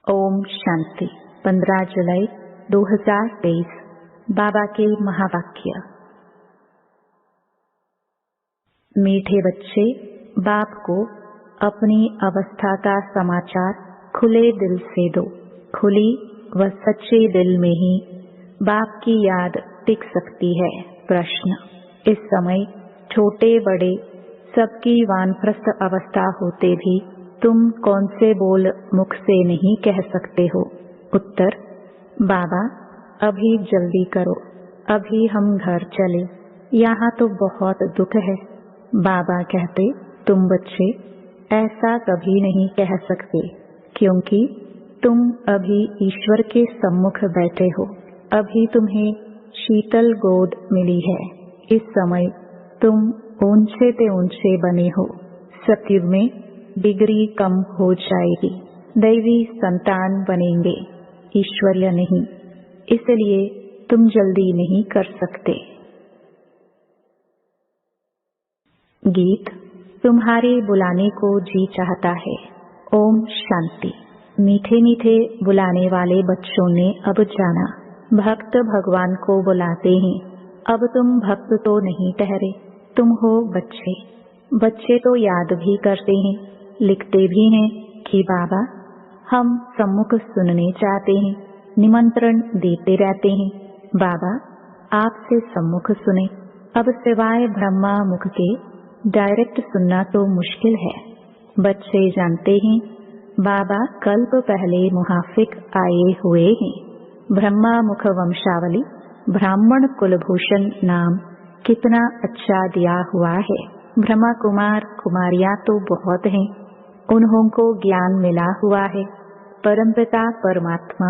ओम शांति। 15 जुलाई 2023 बाबा के महावाक्य। मीठे बच्चे, बाप को अपनी अवस्था का समाचार खुले दिल से दो। खुली व सच्चे दिल में ही बाप की याद टिक सकती है। प्रश्न: इस समय छोटे बड़े सबकी वानप्रस्थ अवस्था होते भी तुम कौन से बोल मुख से नहीं कह सकते हो? उत्तर: बाबा, अभी जल्दी करो, अभी हम घर चले, यहाँ तो बहुत दुख है। बाबा कहते, तुम बच्चे ऐसा कभी नहीं कह सकते, क्योंकि तुम अभी ईश्वर के सम्मुख बैठे हो। अभी तुम्हें शीतल गोद मिली है। इस समय तुम ऊंचे से ऊंचे बने हो। सतयुग में डिग्री कम हो जाएगी, दैवी संतान बनेंगे, ईश्वरीय नहीं। इसलिए तुम जल्दी नहीं कर सकते। गीत: तुम्हारे बुलाने को जी चाहता है। ओम शांति। मीठे मीठे बुलाने वाले बच्चों ने अब जाना, भक्त भगवान को बुलाते हैं। अब तुम भक्त तो नहीं ठहरे, तुम हो बच्चे। बच्चे तो याद भी करते हैं, लिखते भी हैं कि बाबा, हम सम्मुख सुनने चाहते हैं। निमंत्रण देते रहते हैं, बाबा आपसे सम्मुख सुने। अब सिवाय ब्रह्मा मुख के डायरेक्ट सुनना तो मुश्किल है। बच्चे जानते हैं बाबा कल्प पहले मुहाफिक आए हुए हैं। ब्रह्मा मुख वंशावली ब्राह्मण कुलभूषण नाम कितना अच्छा दिया हुआ है। ब्रह्मा कुमार कुमारियां तो बहुत हैं, उन्हों को ज्ञान मिला हुआ है। परमपिता परमात्मा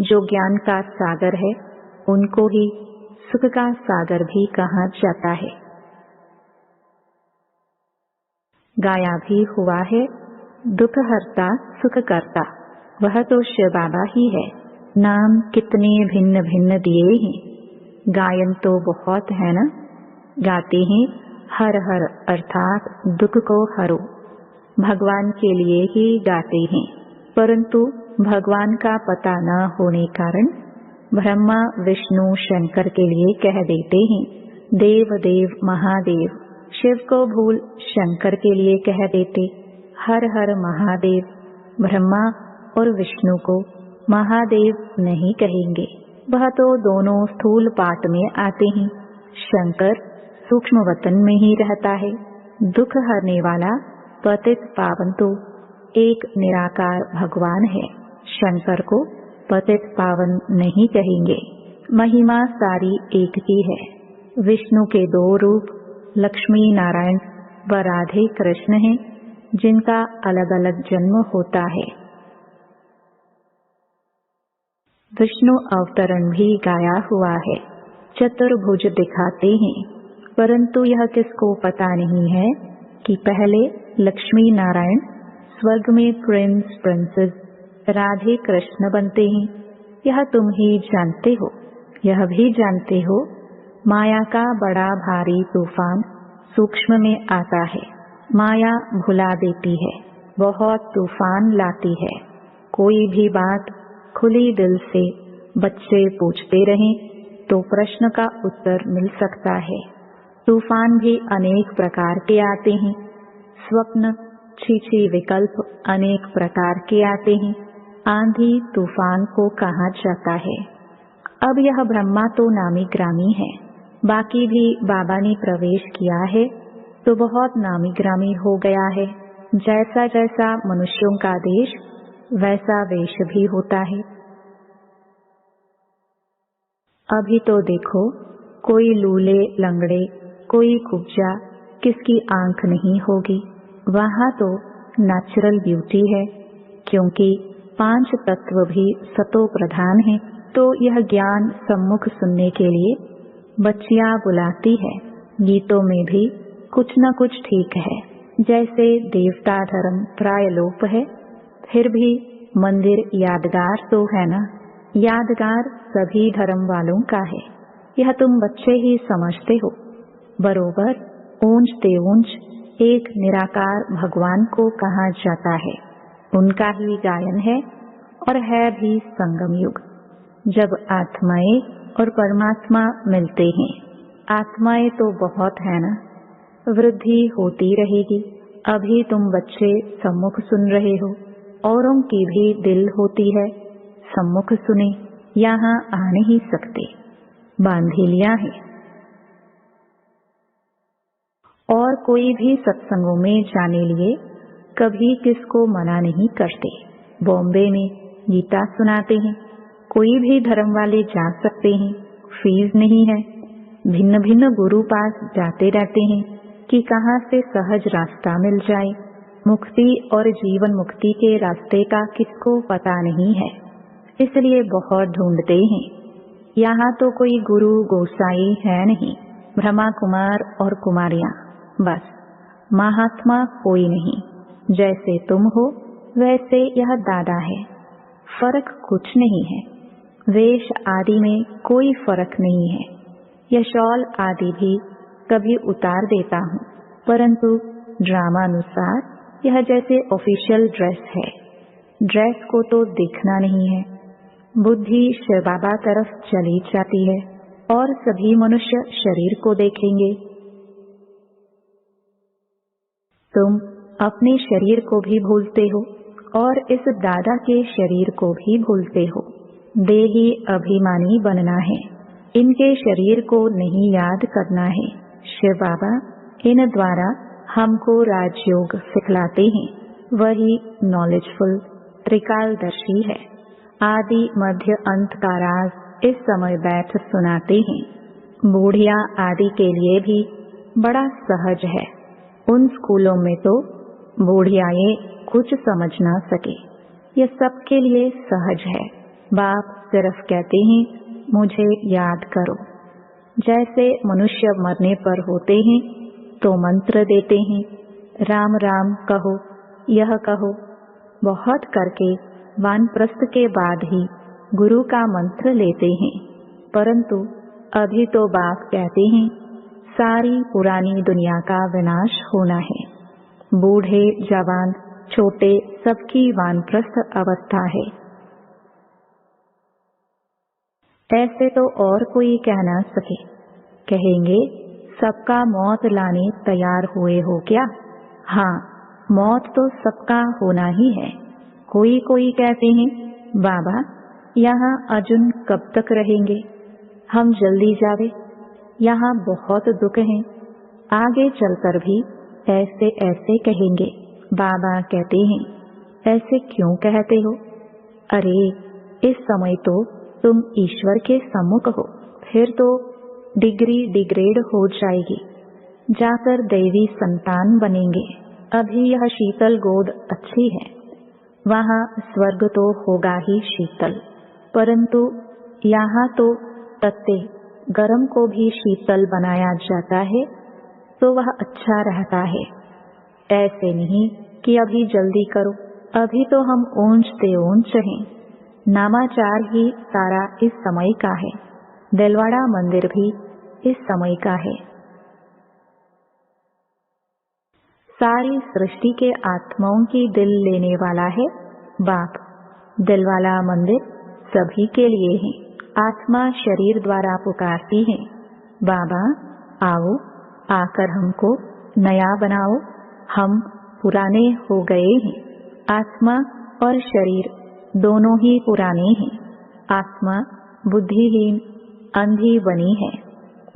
जो ज्ञान का सागर है, उनको ही सुख का सागर भी कहा जाता है। गाया भी हुआ है, दुख हरता सुख करता, वह तो शिव बाबा ही है। नाम कितने भिन्न भिन्न दिए हैं, गायन तो बहुत है ना। गाते हैं हर हर अर्थात दुख को हरो। भगवान के लिए ही गाते हैं, परंतु भगवान का पता न होने कारण ब्रह्मा विष्णु शंकर के लिए कह देते हैं देव देव महादेव। शिव को भूल शंकर के लिए कह देते हर हर महादेव। ब्रह्मा और विष्णु को महादेव नहीं कहेंगे, वह तो दोनों स्थूल पाठ में आते हैं। शंकर सूक्ष्म वतन में ही रहता है। दुख हरने वाला पतित पावन तो एक निराकार भगवान है। शंकर को पतित पावन नहीं कहेंगे। महिमा सारी एक ही है। विष्णु के दो रूप लक्ष्मी नारायण व राधे कृष्ण हैं, जिनका अलग अलग जन्म होता है। विष्णु अवतरण भी गाया हुआ है, चतुर्भुज दिखाते हैं, परंतु यह किसको पता नहीं है कि पहले लक्ष्मी नारायण स्वर्ग में प्रिंस प्रिंसेस राधे कृष्ण बनते हैं। यह तुम ही जानते हो। यह भी जानते हो माया का बड़ा भारी तूफान सूक्ष्म में आता है। माया भुला देती है, बहुत तूफान लाती है। कोई भी बात खुली दिल से बच्चे पूछते रहें तो प्रश्न का उत्तर मिल सकता है। तूफान भी अनेक प्रकार के आते हैं। स्वप्न छीछी विकल्प अनेक प्रकार के आते हैं। आंधी तूफान को कहा जाता है। अब यह ब्रह्मा तो नामी ग्रामी है, बाकी भी बाबा ने प्रवेश किया है तो बहुत नामी ग्रामी हो गया है। जैसा जैसा मनुष्यों का देश वैसा वेश भी होता है। अभी तो देखो, कोई लूले लंगड़े, कोई कुब्जा, किसकी आंख नहीं होगी। वहाँ तो नेचुरल ब्यूटी है, क्योंकि 5 तत्व भी सतो प्रधान हैं। तो यह ज्ञान सम्मुख सुनने के लिए बच्चियां बुलाती है। गीतों में भी कुछ न कुछ ठीक है। जैसे देवता धर्म प्राय लोप है, फिर भी मंदिर यादगार तो है ना। यादगार सभी धर्म वालों का है, यह तुम बच्चे ही समझते हो। बरोबर ऊंच ते ऊंच एक निराकार भगवान को कहा जाता है। उनका ही गायन है, और है भी संगम युग, जब आत्माएं और परमात्मा मिलते हैं। आत्माएं तो बहुत है ना, वृद्धि होती रहेगी। अभी तुम बच्चे सम्मुख सुन रहे हो, औरों की भी दिल होती है सम्मुख सुने, यहाँ आ नहीं सकते, बांधी लिया है। और कोई भी सत्संगों में जाने लिए कभी किसको मना नहीं करते। बॉम्बे में गीता सुनाते हैं, कोई भी धर्म वाले जा सकते हैं, फीस नहीं है। भिन्न भिन्न गुरु पास जाते रहते हैं कि कहाँ से सहज रास्ता मिल जाए। मुक्ति और जीवन मुक्ति के रास्ते का किसको पता नहीं है, इसलिए बहुत ढूंढते हैं। यहाँ तो कोई गुरु गोसाई है नहीं, ब्रह्मा कुमार और कुमारियाँ, बस महात्मा कोई नहीं। जैसे तुम हो वैसे यह दादा है, फर्क कुछ नहीं है। वेश आदि में कोई फर्क नहीं है। यह शॉल आदि भी कभी उतार देता हूँ, परंतु ड्रामानुसार यह जैसे ऑफिशियल ड्रेस है। ड्रेस को तो देखना नहीं है। बुद्धि शिव बाबा तरफ चली जाती है और सभी मनुष्य शरीर को देखेंगे। तुम अपने शरीर को भी भूलते हो और इस दादा के शरीर को भी भूलते हो। देही अभिमानी बनना है, इनके शरीर को नहीं याद करना है। शिव बाबा इन द्वारा हमको राजयोग सिखलाते हैं। वही नॉलेजफुल त्रिकालदर्शी है। आदि मध्य अंत का राज इस समय बैठ सुनाते हैं। बूढ़िया आदि के लिए भी बड़ा सहज है। उन स्कूलों में तो बूढ़ियाएं कुछ समझ ना सके, यह सबके लिए सहज है। बाप सिर्फ कहते हैं मुझे याद करो। जैसे मनुष्य मरने पर होते हैं तो मंत्र देते हैं, राम राम कहो, यह कहो। बहुत करके वानप्रस्थ के बाद ही गुरु का मंत्र लेते हैं, परंतु अभी तो बाप कहते हैं सारी पुरानी दुनिया का विनाश होना है। बूढ़े जवान छोटे सबकी वानप्रस्थ अवस्था है। ऐसे तो और कोई कह ना सके। कहेंगे सबका मौत लाने तैयार हुए हो क्या? हाँ, मौत तो सबका होना ही है। कोई कोई कहते हैं बाबा यहाँ अर्जुन कब तक रहेंगे, हम जल्दी जावे, यहाँ बहुत दुख है। आगे चलकर भी ऐसे ऐसे कहेंगे। बाबा कहते हैं ऐसे क्यों कहते हो? अरे इस समय तो तुम ईश्वर के सम्मुख हो, फिर तो डिग्री डिग्रेड हो जाएगी, जाकर दैवी संतान बनेंगे। अभी यह शीतल गोद अच्छी है, वहाँ स्वर्ग तो होगा ही शीतल, परंतु यहाँ तो तत्ते गर्म को भी शीतल बनाया जाता है तो वह अच्छा रहता है। ऐसे नहीं कि अभी जल्दी करो, अभी तो हम ऊंचते ऊंच हैं। नामाचार ही सारा इस समय का है, दिलवाड़ा मंदिर भी इस समय का है। सारी सृष्टि के आत्माओं की दिल लेने वाला है बाप। दिलवाला मंदिर सभी के लिए है। आत्मा शरीर द्वारा पुकारती है, बाबा आओ, आकर हमको नया बनाओ, हम पुराने हो गए हैं। आत्मा और शरीर दोनों ही पुराने हैं। आत्मा बुद्धिहीन अंधी बनी है।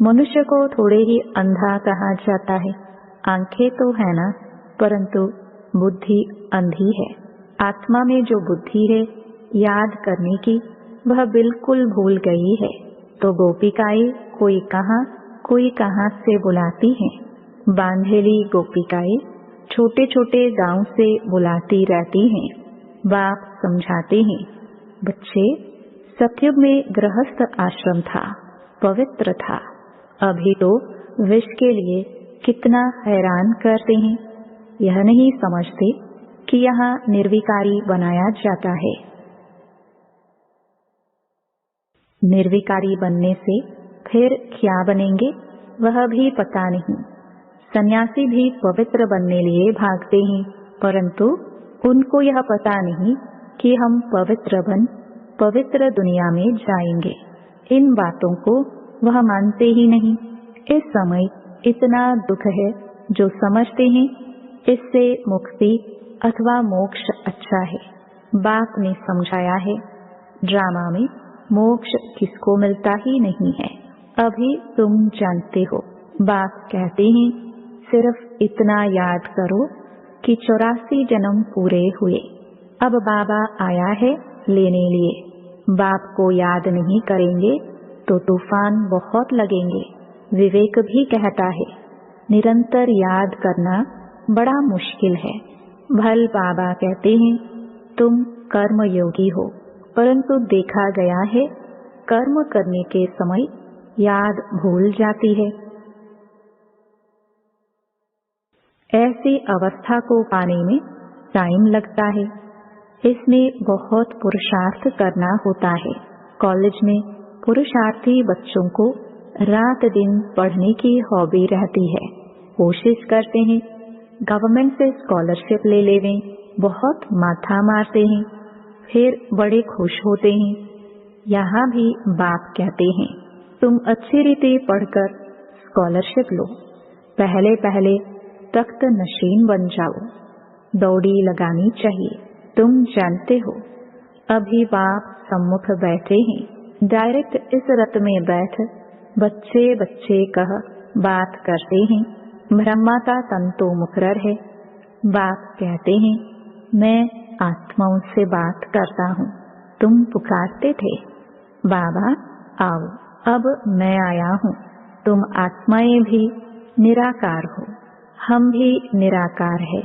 मनुष्य को थोड़े ही अंधा कहा जाता है। आंखें तो है ना, परंतु बुद्धि अंधी है। आत्मा में जो बुद्धि है याद करने की, वह बिल्कुल भूल गई है। तो गोपिकाएं कोई कहाँ से बुलाती हैं। बांधेली गोपिकाएं छोटे छोटे गांव से बुलाती रहती हैं। बाप समझाते हैं, बच्चे सतयुग में गृहस्थ आश्रम था, पवित्र था। अभी तो विष के लिए कितना हैरान करते हैं। यह नहीं समझते कि यहाँ निर्विकारी बनाया जाता है। निर्विकारी बनने से फिर क्या बनेंगे वह भी पता नहीं। सन्यासी भी पवित्र बनने लिए भागते हैं, परंतु उनको यह पता नहीं कि हम पवित्र बन पवित्र दुनिया में जाएंगे। इन बातों को वह मानते ही नहीं। इस समय इतना दुख है, जो समझते हैं इससे मुक्ति अथवा मोक्ष अच्छा है। बाप ने समझाया है, ड्रामा में मोक्ष किसको मिलता ही नहीं है। अभी तुम जानते हो। बाप कहते हैं सिर्फ इतना याद करो कि 84 जन्म पूरे हुए। अब बाबा आया है लेने लिए। बाप को याद नहीं करेंगे तो तूफान बहुत लगेंगे। विवेक भी कहता है निरंतर याद करना बड़ा मुश्किल है। भल बाबा कहते हैं तुम कर्मयोगी हो, परंतु देखा गया है कर्म करने के समय याद भूल जाती है। ऐसी अवस्था को पाने में टाइम लगता है। इसमें बहुत पुरुषार्थ करना होता है। कॉलेज में पुरुषार्थी बच्चों को रात दिन पढ़ने की हॉबी रहती है। कोशिश करते हैं गवर्नमेंट से स्कॉलरशिप ले लेवें, बहुत माथा मारते हैं, फिर बड़े खुश होते हैं। यहाँ भी बाप कहते हैं तुम अच्छी रीति पढ़कर स्कॉलरशिप लो। पहले पहले तख्त नशीन बन जाओ। दौड़ी लगानी चाहिए। तुम जानते हो अभी बाप सम्मुख बैठे हैं। डायरेक्ट इस रथ में बैठ बच्चे बच्चे कह बात करते हैं। ब्रह्मा का तन तो मुकर्रर है। बाप कहते हैं मैं आत्माओं से बात करता हूँ। तुम पुकारते थे बाबा आओ, अब मैं आया हूँ। तुम आत्माएं भी निराकार हो, हम भी निराकार है।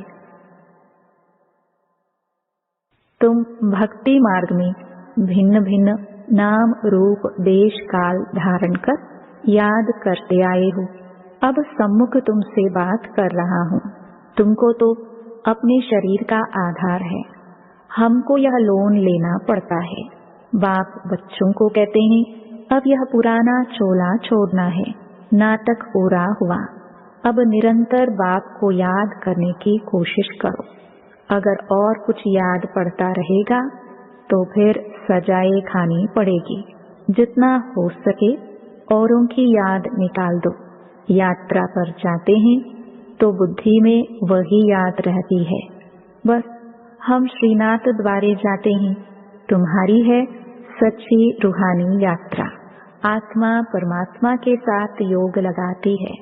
तुम भक्ति मार्ग में भिन्न भिन्न नाम रूप देश काल धारण कर याद करते आए हो। अब सम्मुख तुमसे बात कर रहा हूँ। तुमको तो अपने शरीर का आधार है, हमको यह लोन लेना पड़ता है। बाप बच्चों को कहते हैं अब यह पुराना चोला छोड़ना है। नाटक पूरा हुआ। अब निरंतर बाप को याद करने की कोशिश करो। अगर और कुछ याद पड़ता रहेगा तो फिर सजाएं खानी पड़ेगी। जितना हो सके औरों की याद निकाल दो। यात्रा पर जाते हैं तो बुद्धि में वही याद रहती है। बस हम श्रीनाथ द्वारे जाते हैं। तुम्हारी है सच्ची रूहानी यात्रा। आत्मा परमात्मा के साथ योग लगाती है।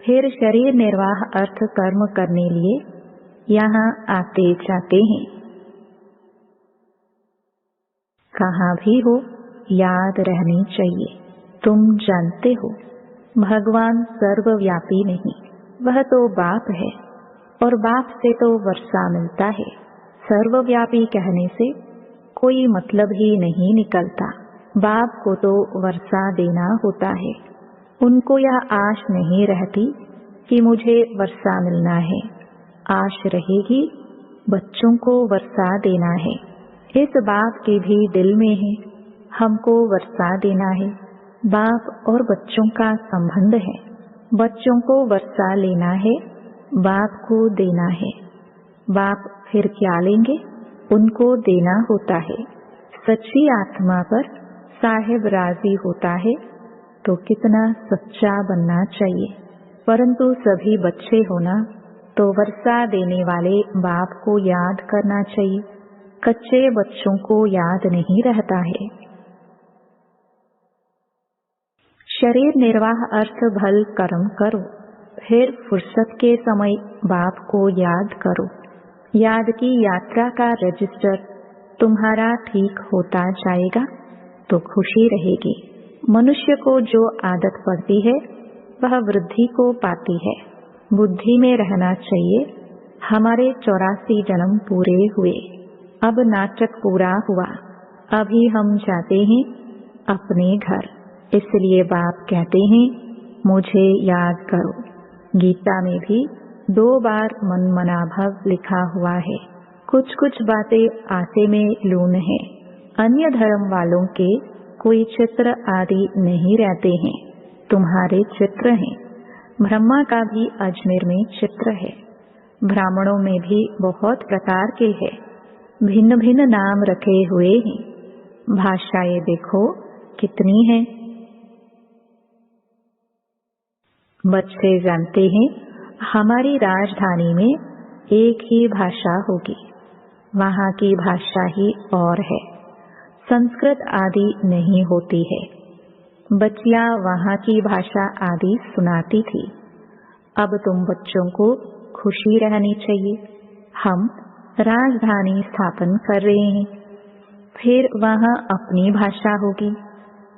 फिर शरीर निर्वाह अर्थ कर्म करने लिए यहाँ आते जाते हैं। कहाँ भी हो याद रहनी चाहिए। तुम जानते हो भगवान सर्वव्यापी नहीं, वह तो बाप है और बाप से तो वर्षा मिलता है। सर्वव्यापी कहने से कोई मतलब ही नहीं निकलता। बाप को तो वर्षा देना होता है। उनको यह आश नहीं रहती कि मुझे वर्षा मिलना है। आश रहेगी बच्चों को वर्षा देना है। इस बाप के भी दिल में है हमको वर्षा देना है। बाप और बच्चों का संबंध है। बच्चों को वर्षा लेना है, बाप को देना है। बाप फिर क्या लेंगे? उनको देना होता है। सच्ची आत्मा पर साहिब राजी होता है तो कितना सच्चा बनना चाहिए। परंतु सभी बच्चे होना तो वर्षा देने वाले बाप को याद करना चाहिए। कच्चे बच्चों को याद नहीं रहता है। शरीर निर्वाह अर्थ भल कर्म करो, फिर फुर्सत के समय बाप को याद करो। याद की यात्रा का रजिस्टर तुम्हारा ठीक होता जाएगा तो खुशी रहेगी। मनुष्य को जो आदत पड़ती है वह वृद्धि को पाती है। बुद्धि में रहना चाहिए हमारे 84 जन्म पूरे हुए। अब नाटक पूरा हुआ। अभी हम जाते हैं अपने घर। इसलिए बाप कहते हैं मुझे याद करो। गीता में भी 2 बार मन मनाभव लिखा हुआ है। कुछ कुछ बातें आटे में लून है। अन्य धर्म वालों के कोई चित्र आदि नहीं रहते हैं, तुम्हारे चित्र हैं। ब्रह्मा का भी अजमेर में चित्र है। ब्राह्मणों में भी बहुत प्रकार के हैं। भिन्न भिन्न नाम रखे हुए हैं। भाषाएं देखो कितनी हैं। बच्चे जानते हैं हमारी राजधानी में एक ही भाषा होगी, वहाँ की भाषा ही और है, संस्कृत आदि नहीं होती है। बच्चियां वहाँ की भाषा आदि सुनाती थी। अब तुम बच्चों को खुशी रहनी चाहिए। हम राजधानी स्थापन कर रहे हैं, फिर वहाँ अपनी भाषा होगी।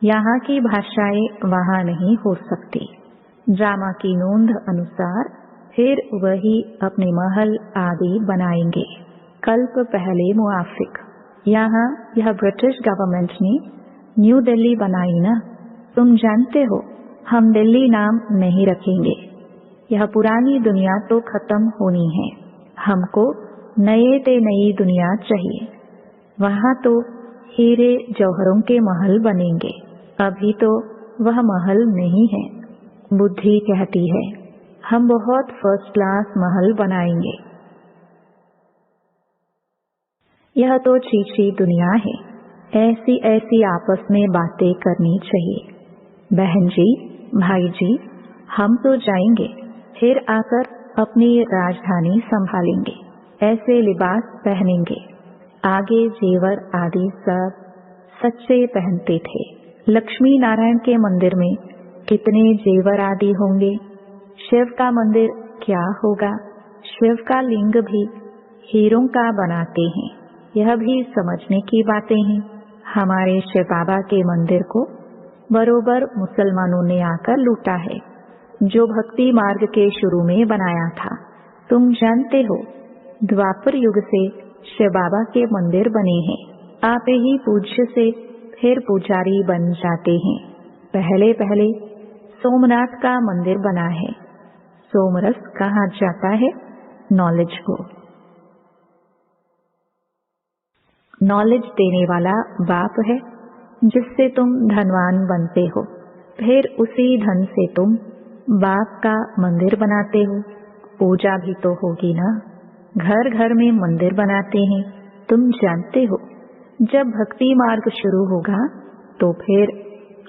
यहाँ की भाषाएं वहाँ नहीं हो सकती। ड्रामा की नोंद अनुसार फिर वही अपने महल आदि बनाएंगे। कल्प पहले मुआफिक। यहाँ यह ब्रिटिश गवर्नमेंट ने न्यू दिल्ली बनाई ना। तुम जानते हो हम दिल्ली नाम नहीं रखेंगे। यह पुरानी दुनिया तो खत्म होनी है। हमको नए ते नई दुनिया चाहिए। वहाँ तो हीरे जौहरों के महल बनेंगे। अभी तो वह महल नहीं है। बुद्धि कहती है हम बहुत फर्स्ट क्लास महल बनाएंगे। यह तो चीची दुनिया है। ऐसी ऐसी आपस में बातें करनी चाहिए। बहन जी, भाई जी, हम तो जाएंगे, फिर आकर अपनी राजधानी संभालेंगे। ऐसे लिबास पहनेंगे। आगे जेवर आदि सब सच्चे पहनते थे। लक्ष्मी नारायण के मंदिर में कितने जेवर आदि होंगे। शिव का मंदिर क्या होगा। शिव का लिंग भी हीरों का बनाते हैं। यह भी समझने की बातें हैं। हमारे शिव बाबा के मंदिर को बरोबर मुसलमानों ने आकर लूटा है, जो भक्ति मार्ग के शुरू में बनाया था। तुम जानते हो द्वापर युग से शिव बाबा के मंदिर बने हैं। आप ही पूज्य से फिर पुजारी बन जाते हैं। पहले पहले सोमनाथ का मंदिर बना है। सोमरस कहा जाता है नॉलेज को। नॉलेज देने वाला बाप है, जिससे तुम धनवान बनते हो। फिर उसी धन से तुम बाप का मंदिर बनाते हो। पूजा भी तो होगी ना। घर घर में मंदिर बनाते हैं। तुम जानते हो जब भक्ति मार्ग शुरू होगा तो फिर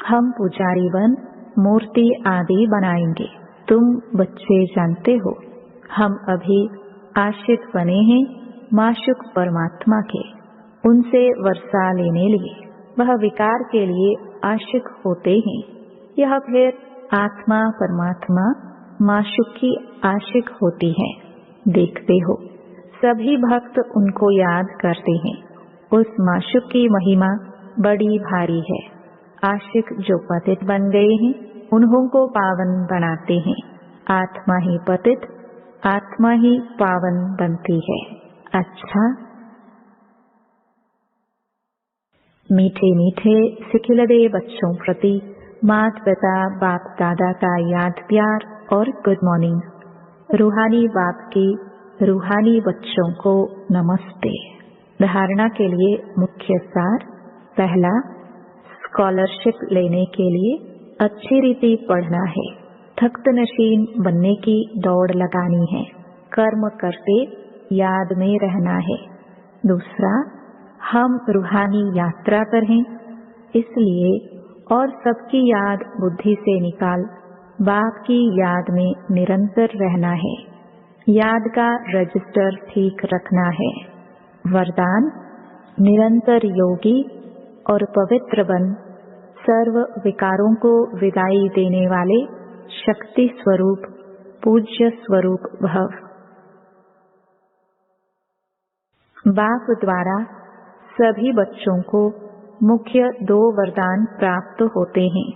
हम पुजारी बन मूर्ति आदि बनाएंगे। तुम बच्चे जानते हो हम अभी आशिक बने हैं माशुक परमात्मा के। उनसे वर्षा लेने लिए वह विकार के लिए आशिक होते हैं। यह फिर आत्मा परमात्मा माशुक की आशिक होती है। देखते हो सभी भक्त उनको याद करते हैं। उस माशुक की महिमा बड़ी भारी है। आशिक जो पतित बन गए हैं उन्हों को पावन बनाते हैं। आत्मा ही पतित, आत्मा ही पावन बनती है। अच्छा, मीठे मीठे सिखिलदे बच्चों प्रति माता पिता बाप दादा का याद प्यार और गुड मॉर्निंग। रूहानी बाप की रूहानी बच्चों को नमस्ते। धारणा के लिए मुख्य सार। पहला, स्कॉलरशिप लेने के लिए अच्छी रीति पढ़ना है। थक्त नशीन बनने की दौड़ लगानी है। कर्म करते याद में रहना है। दूसरा, हम रूहानी यात्रा पर हैं, इसलिए और सबकी याद बुद्धि से निकाल बाप की याद में निरंतर रहना है। याद का रजिस्टर ठीक रखना है। वरदान, निरंतर योगी और पवित्र बन सर्व विकारों को विदाई देने वाले शक्ति स्वरूप पूज्य स्वरूप भव। बाप द्वारा सभी बच्चों को मुख्य 2 वरदान प्राप्त होते हैं।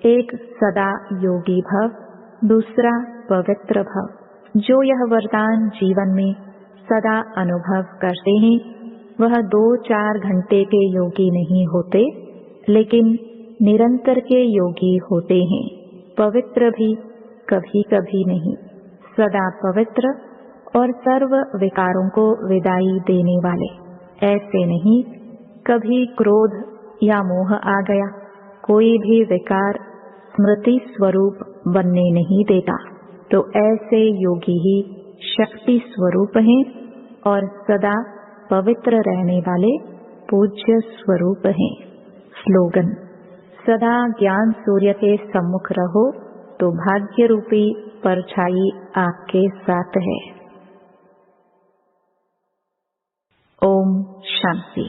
एक सदा योगी भव, दूसरा पवित्र भव। जो यह वरदान जीवन में सदा अनुभव करते हैं वह 2-4 घंटे के योगी नहीं होते, लेकिन निरंतर के योगी होते हैं। पवित्र भी कभी कभी नहीं, सदा पवित्र और सर्व विकारों को विदाई देने वाले। ऐसे नहीं कभी क्रोध या मोह आ गया, कोई भी विकार स्मृति स्वरूप बनने नहीं देता। तो ऐसे योगी ही शक्ति स्वरूप हैं और सदा पवित्र रहने वाले पूज्य स्वरूप हैं। स्लोगन: सदा ज्ञान सूर्य के सम्मुख रहो तो भाग्य रूपी परछाई आपके साथ है। ओम शांति।